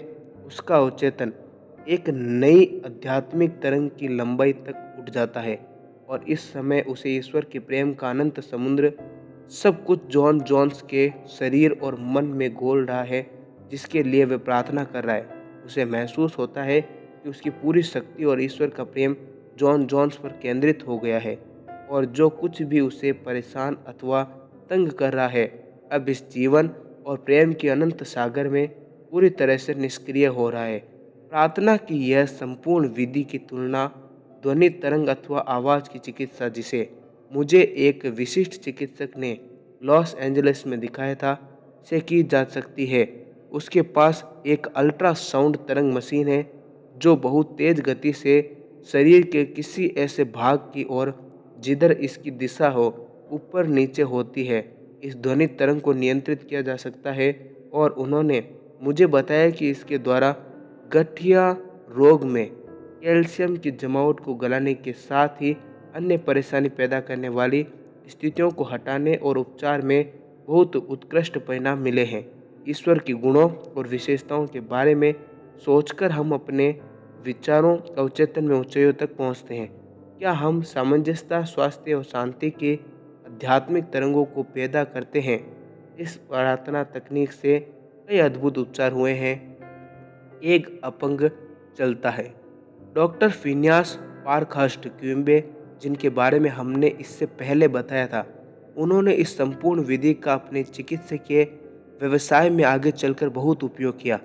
उसका अवचेतन एक नई आध्यात्मिक तरंग की लंबाई तक उठ जाता है और इस समय उसे ईश्वर के प्रेम का अनंत समुद्र सब कुछ जॉन जोन्स के शरीर और मन में घोल रहा है, जिसके लिए वह प्रार्थना कर रहा है। उसे महसूस होता है कि उसकी पूरी शक्ति और ईश्वर का प्रेम जॉन जोन्स पर केंद्रित हो गया है और जो कुछ भी उसे परेशान अथवा तंग कर रहा है, अब इस जीवन और प्रेम के अनंत सागर में पूरी तरह से निष्क्रिय हो रहा है। प्रार्थना की यह संपूर्ण विधि की तुलना ध्वनि तरंग अथवा आवाज़ की चिकित्सा, जिसे मुझे एक विशिष्ट चिकित्सक ने लॉस एंजलिस में दिखाया था, से की जा सकती है। उसके पास एक अल्ट्रासाउंड तरंग मशीन है, जो बहुत तेज गति से शरीर के किसी ऐसे भाग की ओर जिधर इसकी दिशा हो ऊपर नीचे होती है। इस ध्वनि तरंग को नियंत्रित किया जा सकता है और उन्होंने मुझे बताया कि इसके द्वारा गठिया रोग में कैल्शियम की जमावट को गलाने के साथ ही अन्य परेशानी पैदा करने वाली स्थितियों को हटाने और उपचार में बहुत उत्कृष्ट परिणाम मिले हैं। ईश्वर के गुणों और विशेषताओं के बारे में सोचकर हम अपने विचारों अवचेतन में ऊंचाइयों तक पहुंचते हैं। क्या हम सामंजस्यता, स्वास्थ्य और शांति के आध्यात्मिक तरंगों को पैदा करते हैं? इस प्रार्थना तकनीक से कई अद्भुत उपचार हुए हैं। एक अपंग चलता है। डॉक्टर फिनियास पारखर्स्ट क्विम्बे, जिनके बारे में हमने इससे पहले बताया था, उन्होंने इस संपूर्ण विधि का अपने चिकित्सकीय व्यवसाय में आगे चलकर बहुत उपयोग किया।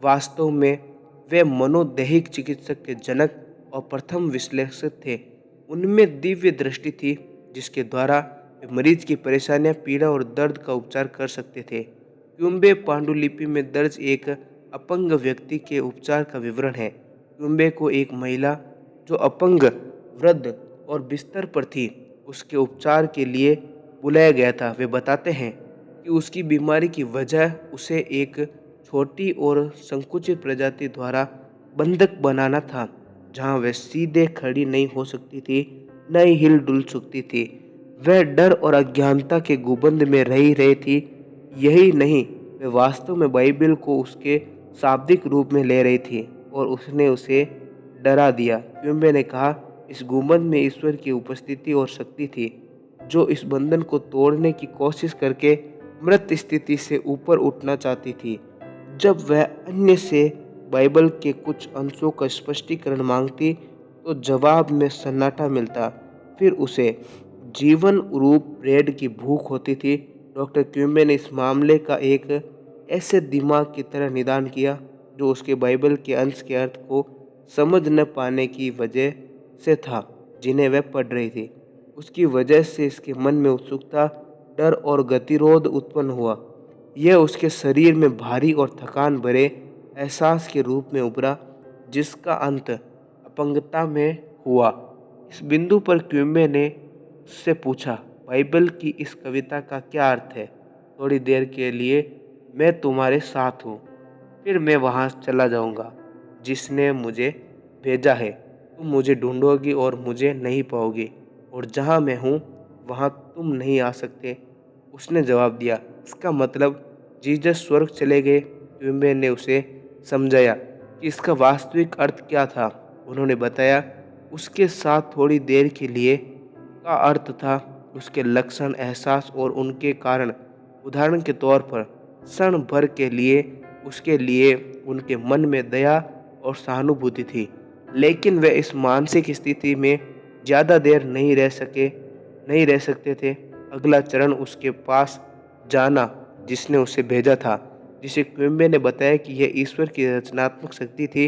वास्तव में वे मनोदैहिक चिकित्सक के जनक और प्रथम विश्लेषक थे। उनमें दिव्य दृष्टि थी जिसके द्वारा वे मरीज की परेशानियां, पीड़ा और दर्द का उपचार कर सकते थे। क्विम्बे पांडुलिपि में दर्ज एक अपंग व्यक्ति के उपचार का विवरण है। क्विम्बे को एक महिला जो अपंग, वृद्ध और बिस्तर पर थी, उसके उपचार के लिए बुलाया गया था। वे बताते हैं कि उसकी बीमारी की वजह उसे एक छोटी और संकुचित प्रजाति द्वारा बंधक बनाना था, जहां वह सीधे खड़ी नहीं हो सकती थी, न ही हिल डुल सकती थी। वह डर और अज्ञानता के गुबंद में रही थी। यही नहीं, वह वास्तव में बाइबल को उसके शाब्दिक रूप में ले रही थी और उसने उसे डरा दिया। क्विम्बे ने कहा, इस गुंबद में ईश्वर की उपस्थिति और शक्ति थी, जो इस बंधन को तोड़ने की कोशिश करके मृत स्थिति से ऊपर उठना चाहती थी। जब वह अन्य से बाइबल के कुछ अंशों का स्पष्टीकरण मांगती, तो जवाब में सन्नाटा मिलता। फिर उसे जीवन रूप ब्रेड की भूख होती थी। डॉक्टर क्विम्बे ने इस मामले का एक ऐसे दिमाग की तरह निदान किया जो उसके बाइबल के अंश के अर्थ को समझ न पाने की वजह से था, जिन्हें वह पढ़ रही थी। उसकी वजह से इसके मन में उत्सुकता, डर और गतिरोध उत्पन्न हुआ। यह उसके शरीर में भारी और थकान भरे एहसास के रूप में उभरा, जिसका अंत अपंगता में हुआ। इस बिंदु पर क्विम्बे ने उससे पूछा, बाइबल की इस कविता का क्या अर्थ है? थोड़ी देर के लिए मैं तुम्हारे साथ हूँ, फिर मैं वहाँ चला जाऊँगा। जिसने मुझे भेजा है, तुम मुझे ढूंढोगी और मुझे नहीं पाओगी, और जहाँ मैं हूँ वहाँ तुम नहीं आ सकते। उसने जवाब दिया, इसका मतलब जीसस स्वर्ग चले गए। क्विम्बे ने उसे समझाया कि इसका वास्तविक अर्थ क्या था। उन्होंने बताया, उसके साथ थोड़ी देर के लिए का अर्थ था उसके लक्षण, एहसास और उनके कारण। उदाहरण के तौर पर क्षण भर के लिए उसके लिए उनके मन में दया और सहानुभूति थी, लेकिन वे इस मानसिक स्थिति में ज़्यादा देर नहीं रह सकते थे। अगला चरण उसके पास जाना, जिसने उसे भेजा था, जिसे क्विम्बे ने बताया कि यह ईश्वर की रचनात्मक शक्ति थी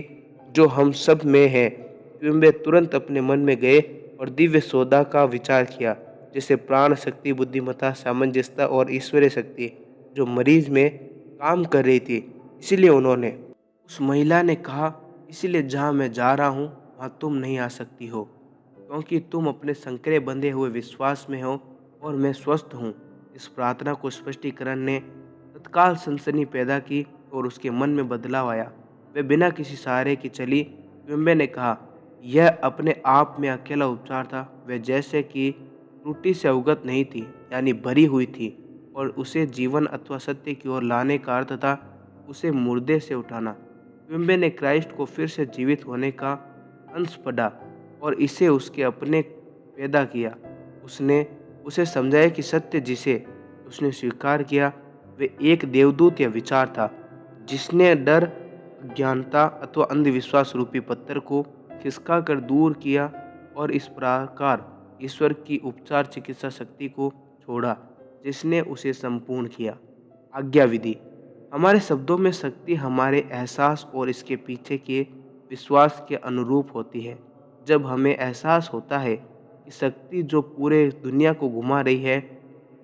जो हम सब में है। क्विम्बे तुरंत अपने मन में गए और दिव्य सौदा का विचार किया, जैसे प्राण शक्ति, बुद्धिमत्ता, सामंजस्यता और ईश्वरीय शक्ति जो मरीज में काम कर रही थी। इसीलिए उन्होंने उस महिला ने कहा, इसलिए जहाँ मैं जा रहा हूँ वहाँ तुम नहीं आ सकती हो, क्योंकि तुम अपने संकरे बंधे हुए विश्वास में हो और मैं स्वस्थ हूँ। इस प्रार्थना को स्पष्टीकरण ने तत्काल सनसनी पैदा की और उसके मन में बदलाव आया। वह बिना किसी सहारे की चली। क्विम्बे ने कहा, यह अपने आप में अकेला उपचार था। वह जैसे कि त्रुटि से अवगत नहीं थी, यानी भरी हुई थी, और उसे जीवन अथवा सत्य की ओर लाने का अर्थ था उसे मुर्दे से उठाना। क्विम्बे ने क्राइस्ट को फिर से जीवित होने का अंश पढ़ा और इसे उसके अपने पैदा किया। उसने उसे समझाया कि सत्य जिसे उसने स्वीकार किया वे एक देवदूत या विचार था, जिसने डर, अज्ञानता अथवा अंधविश्वास रूपी पत्थर को खिसका कर दूर किया और इस प्रकार ईश्वर की उपचार चिकित्सा शक्ति को छोड़ा, जिसने उसे संपूर्ण किया। आज्ञा विधि। हमारे शब्दों में शक्ति हमारे एहसास और इसके पीछे के विश्वास के अनुरूप होती है। जब हमें एहसास होता है कि शक्ति जो पूरे दुनिया को घुमा रही है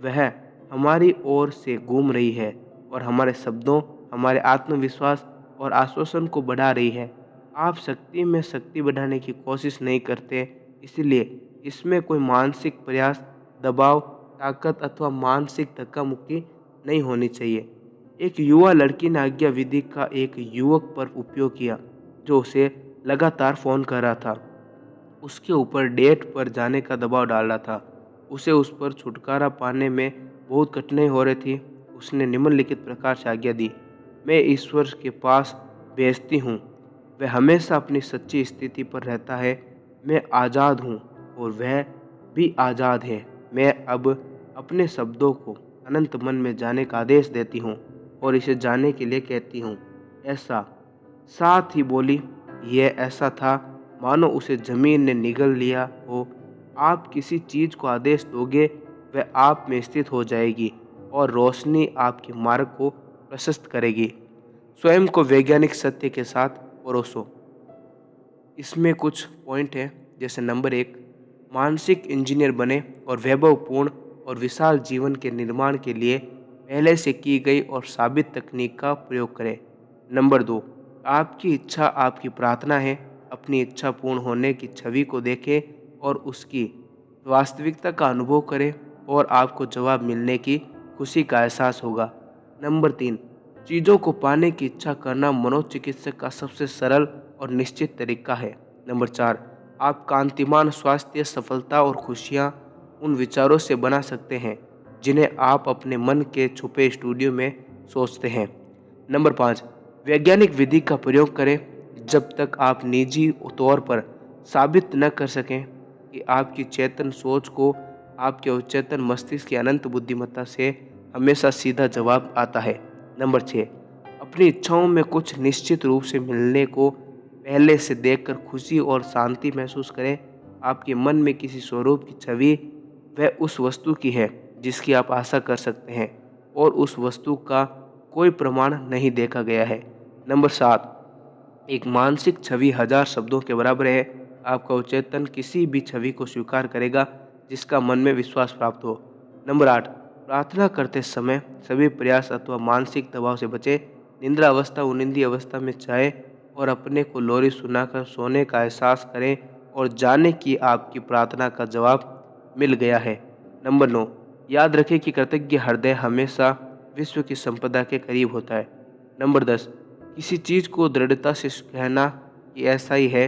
वह हमारी ओर से घूम रही है और हमारे शब्दों, हमारे आत्मविश्वास और आश्वासन को बढ़ा रही है। आप शक्ति में शक्ति बढ़ाने की कोशिश नहीं करते, इसलिए इसमें कोई मानसिक प्रयास, दबाव, ताकत अथवा मानसिक धक्का मुक्की नहीं होनी चाहिए। एक युवा लड़की ने आज्ञा विधि का एक युवक पर उपयोग किया जो उसे लगातार फ़ोन कर रहा था, उसके ऊपर डेट पर जाने का दबाव डाल रहा था, उसे उस पर छुटकारा पाने में बहुत कठिनाई हो रही थी। उसने निम्नलिखित प्रकार से आज्ञा दी, मैं ईश्वर के पास भेजती हूँ, वह हमेशा अपनी सच्ची स्थिति पर रहता है। मैं आज़ाद हूँ और वह भी आज़ाद है। मैं अब अपने शब्दों को अनंत मन में जाने का आदेश देती हूँ और इसे जाने के लिए कहती हूँ। ऐसा साथ ही बोली, यह ऐसा था मानो उसे जमीन ने निगल लिया हो। आप किसी चीज़ को आदेश दोगे, वह आप में स्थित हो जाएगी और रोशनी आपके मार्ग को प्रशस्त करेगी। स्वयं को वैज्ञानिक सत्य के साथ परोसो। इसमें कुछ पॉइंट है, जैसे नंबर 1, मानसिक इंजीनियर बने और वैभवपूर्ण और विशाल जीवन के निर्माण के लिए पहले से की गई और साबित तकनीक का प्रयोग करें। नंबर 2, आपकी इच्छा आपकी प्रार्थना है। अपनी इच्छा पूर्ण होने की छवि को देखें और उसकी वास्तविकता का अनुभव करें और आपको जवाब मिलने की खुशी का एहसास होगा। नंबर 3, चीज़ों को पाने की इच्छा करना मनोचिकित्सक का सबसे सरल और निश्चित तरीका है। नंबर 4, आप कांतिमान स्वास्थ्य, सफलता और खुशियाँ उन विचारों से बना सकते हैं जिन्हें आप अपने मन के छुपे स्टूडियो में सोचते हैं। नंबर 5, वैज्ञानिक विधि का प्रयोग करें जब तक आप निजी तौर पर साबित न कर सकें कि आपकी चेतन सोच को आपके अवचेतन मस्तिष्क की अनंत बुद्धिमत्ता से हमेशा सीधा जवाब आता है। नंबर 6, अपनी इच्छाओं में कुछ निश्चित रूप से मिलने को पहले से देखकर खुशी और शांति महसूस करें। आपके मन में किसी स्वरूप की छवि वह उस वस्तु की है जिसकी आप आशा कर सकते हैं और उस वस्तु का कोई प्रमाण नहीं देखा गया है। नंबर 7, एक मानसिक छवि 1000 शब्दों के बराबर है। आपका अवचेतन किसी भी छवि को स्वीकार करेगा जिसका मन में विश्वास प्राप्त हो। नंबर 8, प्रार्थना करते समय सभी प्रयास अथवा मानसिक दबाव से बचें। निद्रा अवस्था, उनिंदी अवस्था में जाएं और अपने को लोरी सुनाकर सोने का एहसास करें और जाने कि आपकी प्रार्थना का जवाब मिल गया है। नंबर 9, याद रखें कि कृतज्ञ हृदय हमेशा विश्व की संपदा के करीब होता है। नंबर 10, किसी चीज़ को दृढ़ता से कहना कि ऐसा ही है,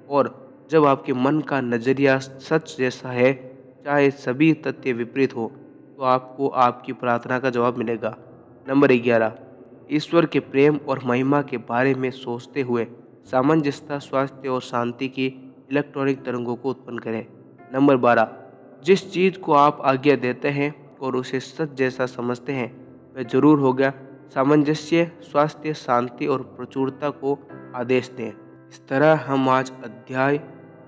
और जब आपके मन का नज़रिया सच जैसा है, चाहे सभी तथ्य विपरीत हो, तो आपको आपकी प्रार्थना का जवाब मिलेगा। नंबर 11, ईश्वर के प्रेम और महिमा के बारे में सोचते हुए सामंजस्यता, स्वास्थ्य और शांति की इलेक्ट्रॉनिक तरंगों को उत्पन्न करें। नंबर 12, जिस चीज़ को आप आज्ञा देते हैं और उसे सच जैसा समझते हैं, वह जरूर होगा। सामंजस्य, स्वास्थ्य, शांति और प्रचुरता को आदेश दें। इस तरह हम आज अध्याय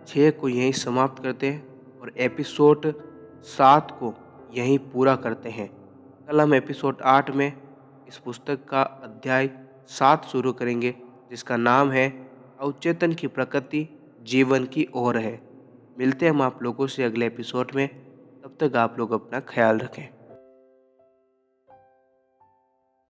6 को यहीं समाप्त करते हैं और एपिसोड 7 को यहीं पूरा करते हैं। कल हम एपिसोड 8 में इस पुस्तक का अध्याय 7 शुरू करेंगे, जिसका नाम है अवचेतन की प्रकृति जीवन की ओर है। मिलते हैं हम आप लोगों से अगले एपिसोड में। तब तक आप लोग अपना ख्याल रखें।